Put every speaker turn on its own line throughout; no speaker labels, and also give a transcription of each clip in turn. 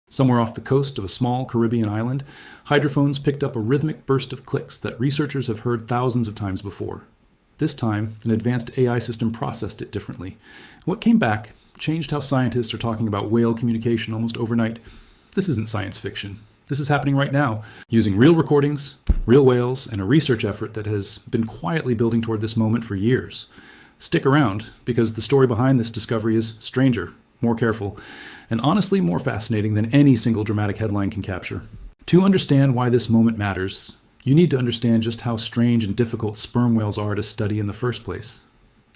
Somewhere off the coast of a small Caribbean island, hydrophones picked up a rhythmic burst of clicks that researchers have heard thousands of times before. This time, an advanced AI system processed it differently. What came back changed how scientists are talking about whale communication almost overnight. This isn't science fiction. This is happening right now, using real recordings, real whales, and a research effort that has been quietly building toward this moment for years. Stick around, because the story behind this discovery is stranger, more careful, and honestly more fascinating than any single dramatic headline can capture. To understand why this moment matters, you need to understand just how strange and difficult sperm whales are to study in the first place.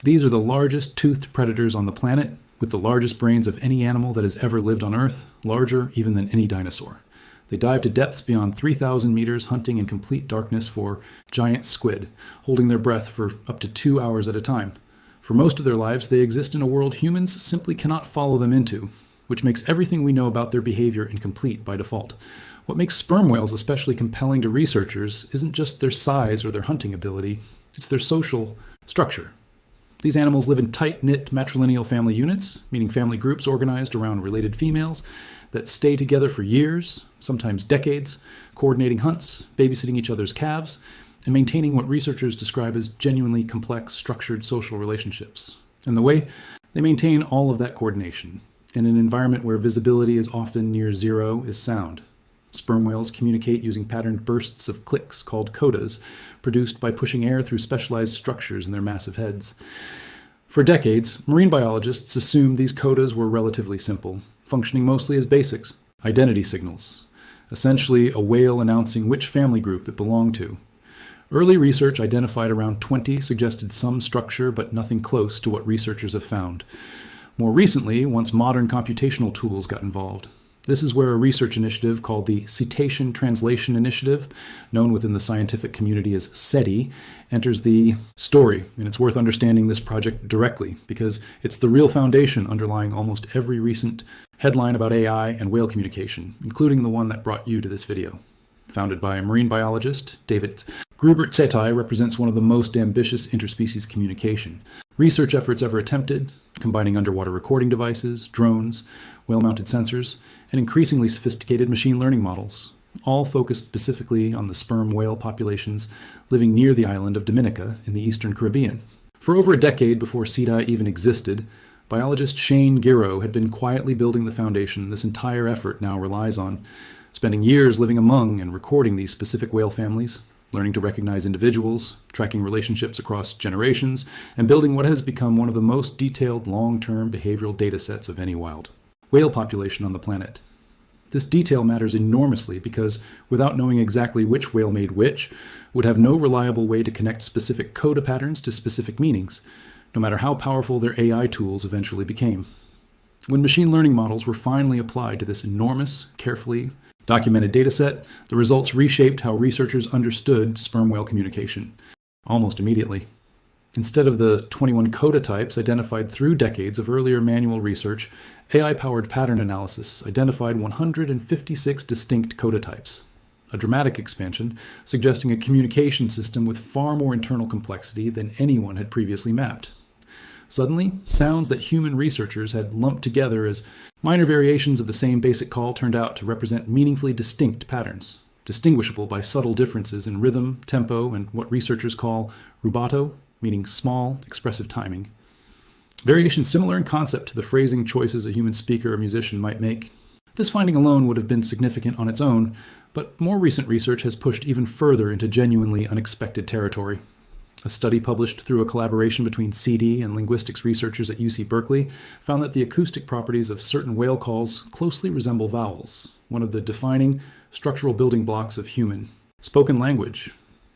These are the largest toothed predators on the planet, with the largest brains of any animal that has ever lived on Earth, larger even than any dinosaur. They dive to depths beyond 3,000 meters, hunting in complete darkness for giant squid, holding their breath for up to 2 hours at a time. For most of their lives, they exist in a world humans simply cannot follow them into, which makes everything we know about their behavior incomplete by default. What makes sperm whales especially compelling to researchers isn't just their size or their hunting ability, it's their social structure. These animals live in tight-knit matrilineal family units, meaning family groups organized around related females that stay together for years, sometimes decades, coordinating hunts, babysitting each other's calves, and maintaining what researchers describe as genuinely complex, structured social relationships. And the way they maintain all of that coordination in an environment where visibility is often near zero is sound. Sperm whales communicate using patterned bursts of clicks called codas, produced by pushing air through specialized structures in their massive heads. For decades, marine biologists assumed these codas were relatively simple, functioning mostly as basics, identity signals, essentially a whale announcing which family group it belonged to. Early research identified around 20 suggested some structure, but nothing close to what researchers have found. More recently, once modern computational tools got involved. This is where a research initiative called the Cetacean Translation Initiative, known within the scientific community as SETI, enters the story. And it's worth understanding this project directly, because it's the real foundation underlying almost every recent headline about AI and whale communication, including the one that brought you to this video. Founded by a marine biologist, David Whale-SETI represents one of the most ambitious interspecies communication research efforts ever attempted, combining underwater recording devices, drones, whale-mounted sensors, and increasingly sophisticated machine learning models, all focused specifically on the sperm whale populations living near the island of Dominica in the eastern Caribbean. For over a decade before SETI even existed, biologist Shane Giro had been quietly building the foundation this entire effort now relies on, spending years living among and recording these specific whale families, learning to recognize individuals, tracking relationships across generations, and building what has become one of the most detailed long-term behavioral data sets of any wild whale population on the planet. This detail matters enormously because without knowing exactly which whale made which, would have no reliable way to connect specific coda patterns to specific meanings, no matter how powerful their AI tools eventually became. When machine learning models were finally applied to this enormous, carefully documented dataset, the results reshaped how researchers understood sperm whale communication, almost immediately. Instead of the 21 coda types identified through decades of earlier manual research, AI-powered pattern analysis identified 156 distinct coda types, a dramatic expansion suggesting a communication system with far more internal complexity than anyone had previously mapped. Suddenly, sounds that human researchers had lumped together as minor variations of the same basic call turned out to represent meaningfully distinct patterns, distinguishable by subtle differences in rhythm, tempo, and what researchers call rubato, meaning small, expressive timing. Variations similar in concept to the phrasing choices a human speaker or musician might make. This finding alone would have been significant on its own, but more recent research has pushed even further into genuinely unexpected territory. A study published through a collaboration between CD and linguistics researchers at UC Berkeley found that the acoustic properties of certain whale calls closely resemble vowels, one of the defining structural building blocks of human spoken language.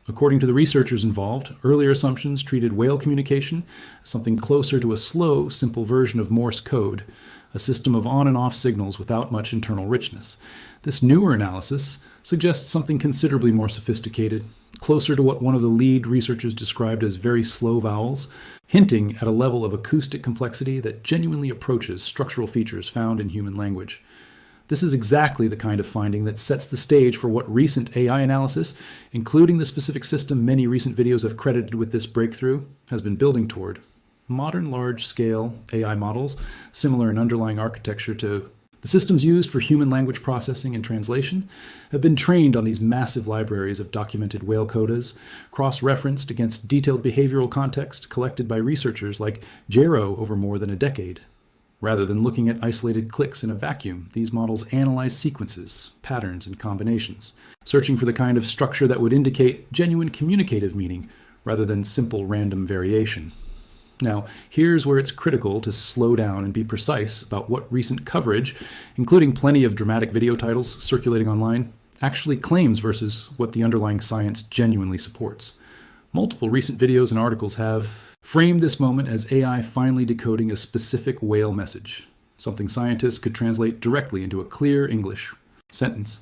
According to the researchers involved, earlier assumptions treated whale communication as something closer to a slow, simple version of Morse code, a system of on and off signals without much internal richness. This newer analysis suggests something considerably more sophisticated, closer to what one of the lead researchers described as very slow vowels, hinting at a level of acoustic complexity that genuinely approaches structural features found in human language. This is exactly the kind of finding that sets the stage for what recent AI analysis, including the specific system many recent videos have credited with this breakthrough, has been building toward. Modern large-scale AI models, similar in underlying architecture to The systems used for human language processing and translation have been trained on these massive libraries of documented whale codas, cross-referenced against detailed behavioral context collected by researchers like Jero over more than a decade. Rather than looking at isolated clicks in a vacuum, these models analyze sequences, patterns, and combinations, searching for the kind of structure that would indicate genuine communicative meaning rather than simple random variation. Now, here's where it's critical to slow down and be precise about what recent coverage, including plenty of dramatic video titles circulating online, actually claims versus what the underlying science genuinely supports. Multiple recent videos and articles have framed this moment as AI finally decoding a specific whale message, something scientists could translate directly into a clear English sentence.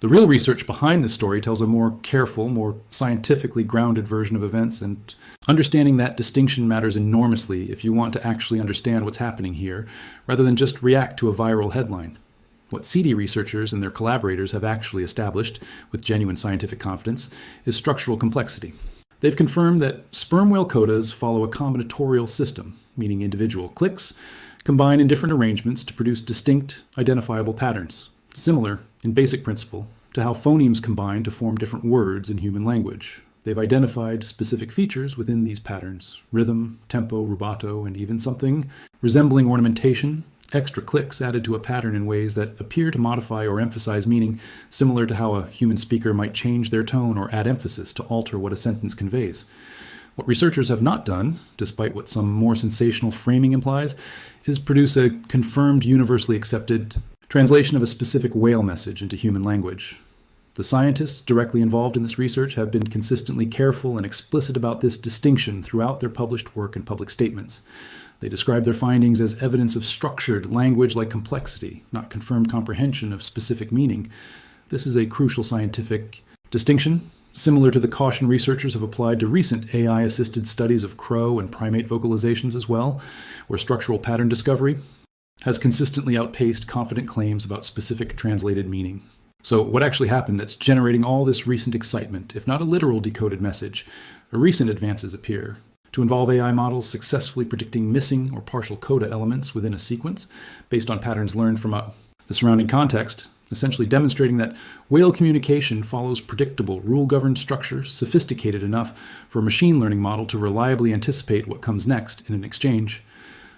The real research behind this story tells a more careful, more scientifically grounded version of events, and understanding that distinction matters enormously if you want to actually understand what's happening here, rather than just react to a viral headline. What SETI researchers and their collaborators have actually established, with genuine scientific confidence, is structural complexity. They've confirmed that sperm whale codas follow a combinatorial system, meaning individual clicks combine in different arrangements to produce distinct, identifiable patterns, similar in basic principle to how phonemes combine to form different words in human language. They've identified specific features within these patterns: rhythm, tempo, rubato, and even something resembling ornamentation, extra clicks added to a pattern in ways that appear to modify or emphasize meaning, similar to how a human speaker might change their tone or add emphasis to alter what a sentence conveys. What researchers have not done, despite what some more sensational framing implies, is produce a confirmed, universally accepted translation of a specific whale message into human language. The scientists directly involved in this research have been consistently careful and explicit about this distinction throughout their published work and public statements. They describe their findings as evidence of structured language-like complexity, not confirmed comprehension of specific meaning. This is a crucial scientific distinction, similar to the caution researchers have applied to recent AI-assisted studies of crow and primate vocalizations as well, where structural pattern discovery has consistently outpaced confident claims about specific translated meaning. So what actually happened that's generating all this recent excitement? If not a literal decoded message, recent advances appear to involve AI models successfully predicting missing or partial coda elements within a sequence based on patterns learned from the surrounding context, essentially demonstrating that whale communication follows predictable, rule-governed structure sophisticated enough for a machine learning model to reliably anticipate what comes next in an exchange.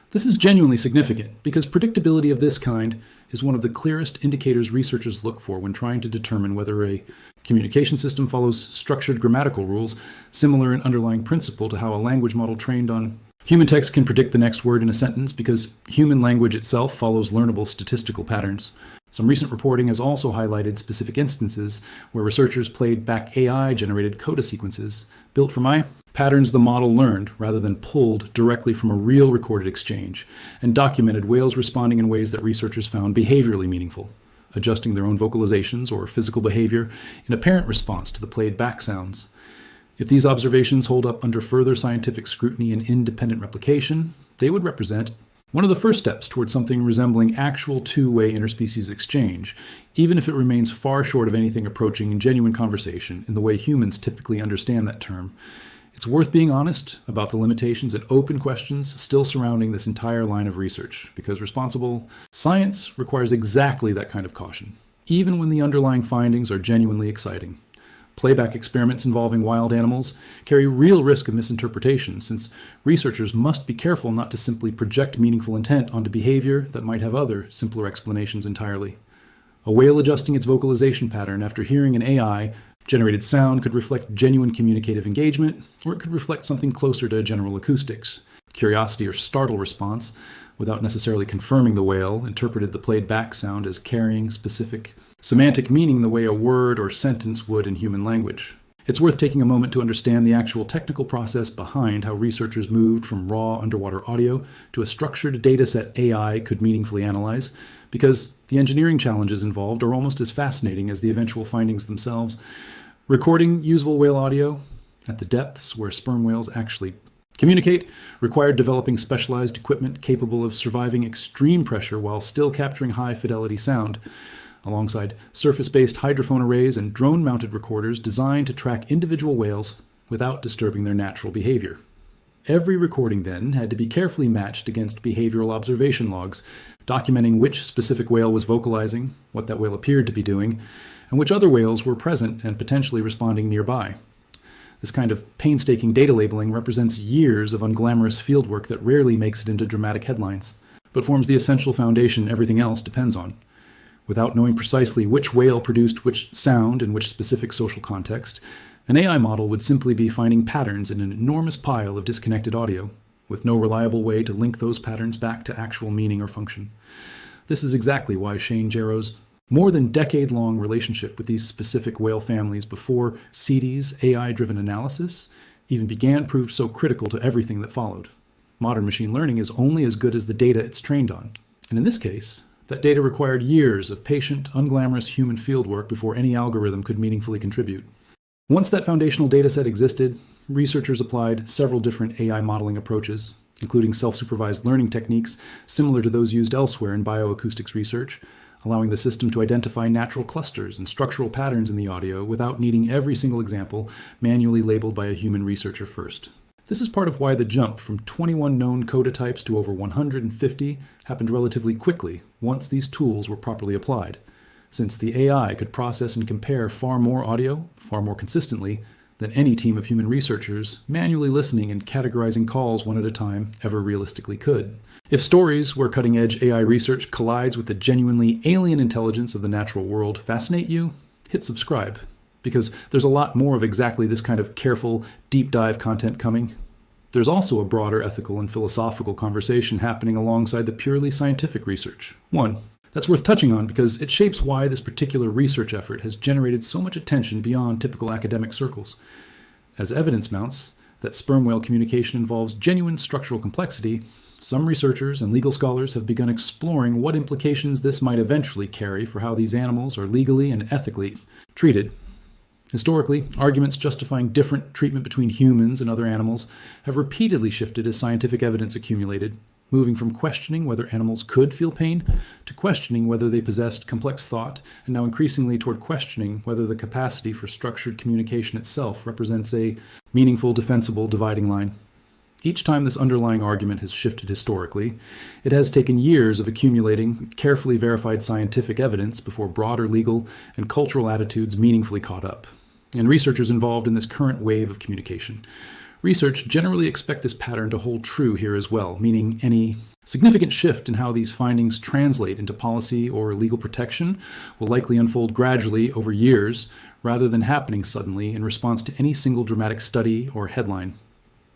This is genuinely significant because predictability of this kind is one of the clearest indicators researchers look for when trying to determine whether a communication system follows structured grammatical rules, similar in underlying principle to how a language model trained on human text can predict the next word in a sentence, because human language itself follows learnable statistical patterns. Some recent reporting has also highlighted specific instances where researchers played back AI-generated coda sequences built from patterns the model learned rather than pulled directly from a real recorded exchange, and documented whales responding in ways that researchers found behaviorally meaningful, adjusting their own vocalizations or physical behavior in apparent response to the played back sounds. If these observations hold up under further scientific scrutiny and independent replication, they would represent one of the first steps towards something resembling actual two-way interspecies exchange, even if it remains far short of anything approaching genuine conversation in the way humans typically understand that term. It's worth being honest about the limitations and open questions still surrounding this entire line of research, because responsible science requires exactly that kind of caution, even when the underlying findings are genuinely exciting. Playback experiments involving wild animals carry real risk of misinterpretation, since researchers must be careful not to simply project meaningful intent onto behavior that might have other, simpler explanations entirely. A whale adjusting its vocalization pattern after hearing an AI-generated sound could reflect genuine communicative engagement, or it could reflect something closer to general acoustics. Curiosity or startle response, without necessarily confirming the whale, interpreted the played back sound as carrying specific semantic meaning the way a word or sentence would in human language. It's worth taking a moment to understand the actual technical process behind how researchers moved from raw underwater audio to a structured dataset AI could meaningfully analyze, because the engineering challenges involved are almost as fascinating as the eventual findings themselves. Recording usable whale audio at the depths where sperm whales actually communicate required developing specialized equipment capable of surviving extreme pressure while still capturing high-fidelity sound, alongside surface-based hydrophone arrays and drone-mounted recorders designed to track individual whales without disturbing their natural behavior. Every recording then had to be carefully matched against behavioral observation logs, documenting which specific whale was vocalizing, what that whale appeared to be doing, and which other whales were present and potentially responding nearby. This kind of painstaking data labeling represents years of unglamorous fieldwork that rarely makes it into dramatic headlines, but forms the essential foundation everything else depends on. Without knowing precisely which whale produced which sound in which specific social context, an AI model would simply be finding patterns in an enormous pile of disconnected audio, with no reliable way to link those patterns back to actual meaning or function. This is exactly why Shane Jarrow's more than decade-long relationship with these specific whale families before SETI's AI-driven analysis even began proved so critical to everything that followed. Modern machine learning is only as good as the data it's trained on, and in this case, that data required years of patient, unglamorous human fieldwork before any algorithm could meaningfully contribute. Once that foundational dataset existed, researchers applied several different AI modeling approaches, including self-supervised learning techniques similar to those used elsewhere in bioacoustics research, allowing the system to identify natural clusters and structural patterns in the audio without needing every single example manually labeled by a human researcher first. This is part of why the jump from 21 known coda types to over 150 happened relatively quickly once these tools were properly applied, since the AI could process and compare far more audio, far more consistently, than any team of human researchers manually listening and categorizing calls one at a time ever realistically could. If stories where cutting-edge AI research collides with the genuinely alien intelligence of the natural world fascinate you, hit subscribe, because there's a lot more of exactly this kind of careful, deep dive content coming. There's also a broader ethical and philosophical conversation happening alongside the purely scientific research. One that's worth touching on because it shapes why this particular research effort has generated so much attention beyond typical academic circles. As evidence mounts that sperm whale communication involves genuine structural complexity, some researchers and legal scholars have begun exploring what implications this might eventually carry for how these animals are legally and ethically treated. Historically, arguments justifying different treatment between humans and other animals have repeatedly shifted as scientific evidence accumulated, moving from questioning whether animals could feel pain to questioning whether they possessed complex thought, and now increasingly toward questioning whether the capacity for structured communication itself represents a meaningful, defensible dividing line. Each time this underlying argument has shifted historically, it has taken years of accumulating carefully verified scientific evidence before broader legal and cultural attitudes meaningfully caught up. And researchers involved in this current wave of communication research generally expect this pattern to hold true here as well, meaning any significant shift in how these findings translate into policy or legal protection will likely unfold gradually over years rather than happening suddenly in response to any single dramatic study or headline.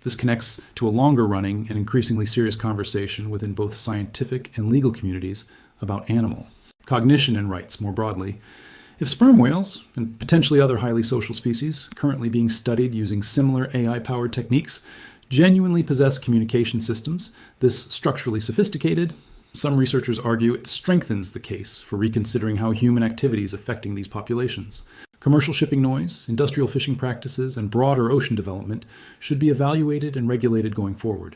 This connects to a longer-running and increasingly serious conversation within both scientific and legal communities about animal cognition and rights more broadly. If sperm whales, and potentially other highly social species currently being studied using similar AI-powered techniques, genuinely possess communication systems this structurally sophisticated, some researchers argue it strengthens the case for reconsidering how human activity is affecting these populations. Commercial shipping noise, industrial fishing practices, and broader ocean development should be evaluated and regulated going forward.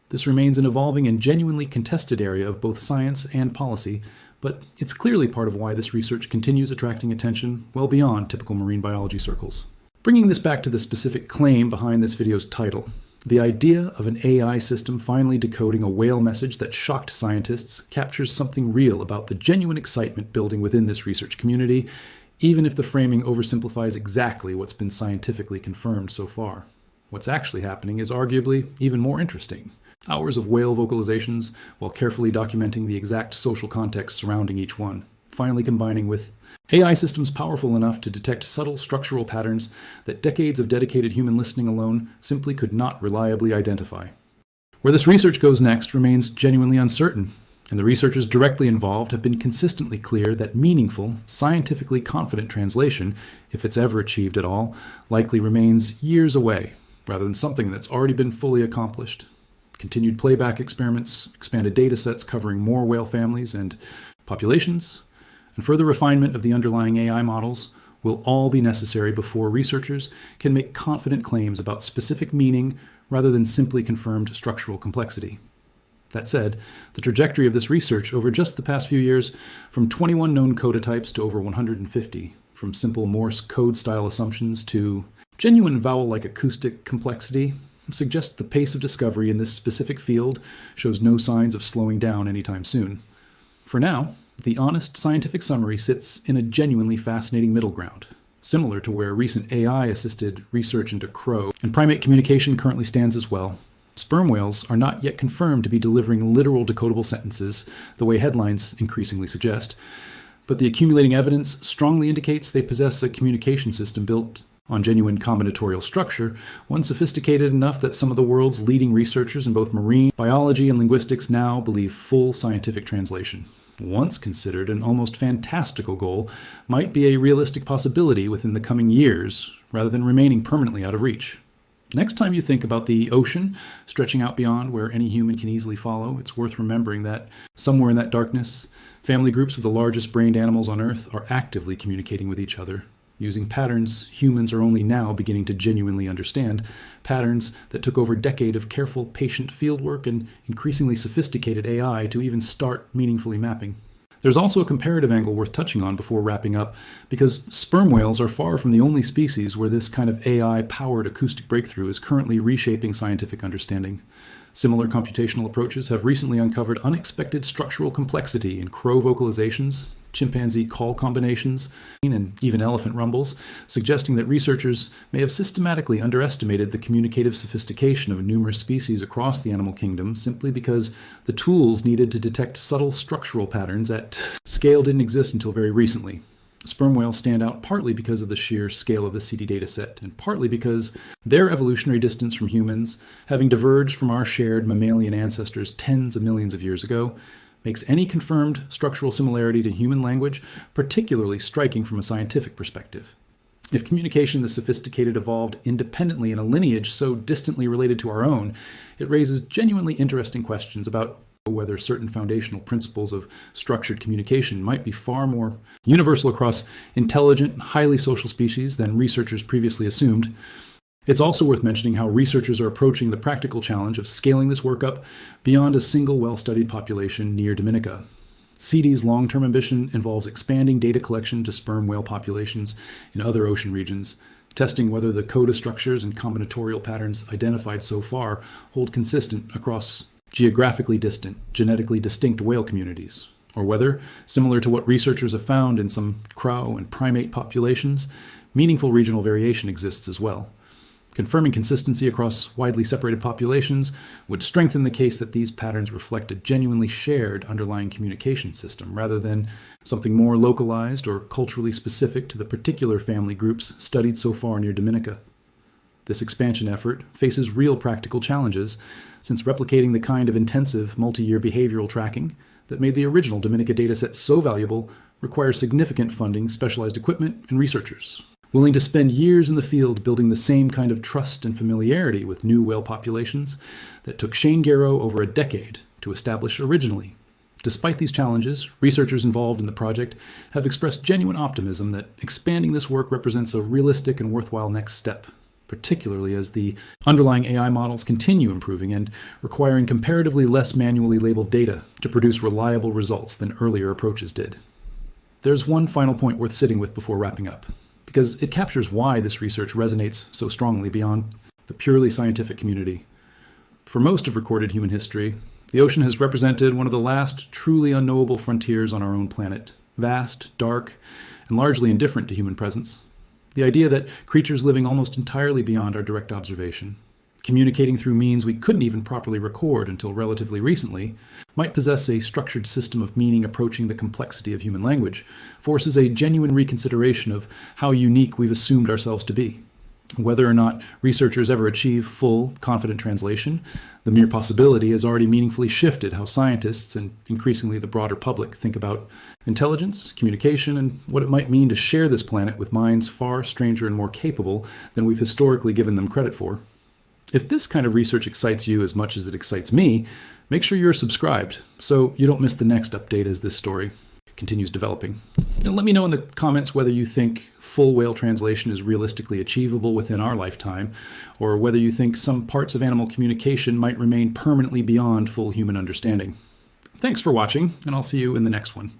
This remains an evolving and genuinely contested area of both science and policy, but it's clearly part of why this research continues attracting attention well beyond typical marine biology circles. Bringing this back to the specific claim behind this video's title, the idea of an AI system finally decoding a whale message that shocked scientists captures something real about the genuine excitement building within this research community, even if the framing oversimplifies exactly what's been scientifically confirmed so far. What's actually happening is arguably even more interesting. Hours of whale vocalizations while carefully documenting the exact social context surrounding each one, finally combining with AI systems powerful enough to detect subtle structural patterns that decades of dedicated human listening alone simply could not reliably identify. Where this research goes next remains genuinely uncertain, and the researchers directly involved have been consistently clear that meaningful, scientifically confident translation, if it's ever achieved at all, likely remains years away, rather than something that's already been fully accomplished. Continued playback experiments, expanded data sets covering more whale families and populations, and further refinement of the underlying AI models will all be necessary before researchers can make confident claims about specific meaning rather than simply confirmed structural complexity. That said, the trajectory of this research over just the past few years, from 21 known coda types to over 150, from simple Morse code-style assumptions to genuine vowel-like acoustic complexity, suggests the pace of discovery in this specific field shows no signs of slowing down anytime soon. For now, the honest scientific summary sits in a genuinely fascinating middle ground, similar to where recent AI-assisted research into crow and primate communication currently stands as well. Sperm whales are not yet confirmed to be delivering literal decodable sentences, the way headlines increasingly suggest, but the accumulating evidence strongly indicates they possess a communication system built on genuine combinatorial structure, one sophisticated enough that some of the world's leading researchers in both marine biology and linguistics now believe full scientific translation. Once considered an almost fantastical goal, might be a realistic possibility within the coming years, rather than remaining permanently out of reach. Next time you think about the ocean, stretching out beyond where any human can easily follow, it's worth remembering that somewhere in that darkness, family groups of the largest brained animals on Earth are actively communicating with each other, using patterns humans are only now beginning to genuinely understand, patterns that took over a decade of careful, patient fieldwork and increasingly sophisticated AI to even start meaningfully mapping. There's also a comparative angle worth touching on before wrapping up, because sperm whales are far from the only species where this kind of AI-powered acoustic breakthrough is currently reshaping scientific understanding. Similar computational approaches have recently uncovered unexpected structural complexity in crow vocalizations, chimpanzee call combinations, and even elephant rumbles, suggesting that researchers may have systematically underestimated the communicative sophistication of numerous species across the animal kingdom simply because the tools needed to detect subtle structural patterns at scale didn't exist until very recently. Sperm whales stand out partly because of the sheer scale of the SETI dataset, and partly because their evolutionary distance from humans, having diverged from our shared mammalian ancestors tens of millions of years ago, makes any confirmed structural similarity to human language particularly striking from a scientific perspective. If communication this sophisticated evolved independently in a lineage so distantly related to our own, it raises genuinely interesting questions about whether certain foundational principles of structured communication might be far more universal across intelligent, highly social species than researchers previously assumed. It's also worth mentioning how researchers are approaching the practical challenge of scaling this work up beyond a single well-studied population near Dominica. SETI's long-term ambition involves expanding data collection to sperm whale populations in other ocean regions, testing whether the coda structures and combinatorial patterns identified so far hold consistent across geographically distant, genetically distinct whale communities, or whether, similar to what researchers have found in some crow and primate populations, meaningful regional variation exists as well. Confirming consistency across widely separated populations would strengthen the case that these patterns reflect a genuinely shared underlying communication system, rather than something more localized or culturally specific to the particular family groups studied so far near Dominica. This expansion effort faces real practical challenges, since replicating the kind of intensive multi-year behavioral tracking that made the original Dominica dataset so valuable requires significant funding, specialized equipment, and researchers willing to spend years in the field building the same kind of trust and familiarity with new whale populations that took Shane Garrow over a decade to establish originally. Despite these challenges, researchers involved in the project have expressed genuine optimism that expanding this work represents a realistic and worthwhile next step, particularly as the underlying AI models continue improving and requiring comparatively less manually labeled data to produce reliable results than earlier approaches did. There's one final point worth sitting with before wrapping up, because it captures why this research resonates so strongly beyond the purely scientific community. For most of recorded human history, the ocean has represented one of the last truly unknowable frontiers on our own planet, vast, dark, and largely indifferent to human presence. The idea that creatures living almost entirely beyond our direct observation, communicating through means we couldn't even properly record until relatively recently, might possess a structured system of meaning approaching the complexity of human language, forces a genuine reconsideration of how unique we've assumed ourselves to be. Whether or not researchers ever achieve full, confident translation, the mere possibility has already meaningfully shifted how scientists and increasingly the broader public think about intelligence, communication, and what it might mean to share this planet with minds far stranger and more capable than we've historically given them credit for. If this kind of research excites you as much as it excites me, make sure you're subscribed so you don't miss the next update as this story continues developing. And let me know in the comments whether you think full whale translation is realistically achievable within our lifetime, or whether you think some parts of animal communication might remain permanently beyond full human understanding. Thanks for watching, and I'll see you in the next one.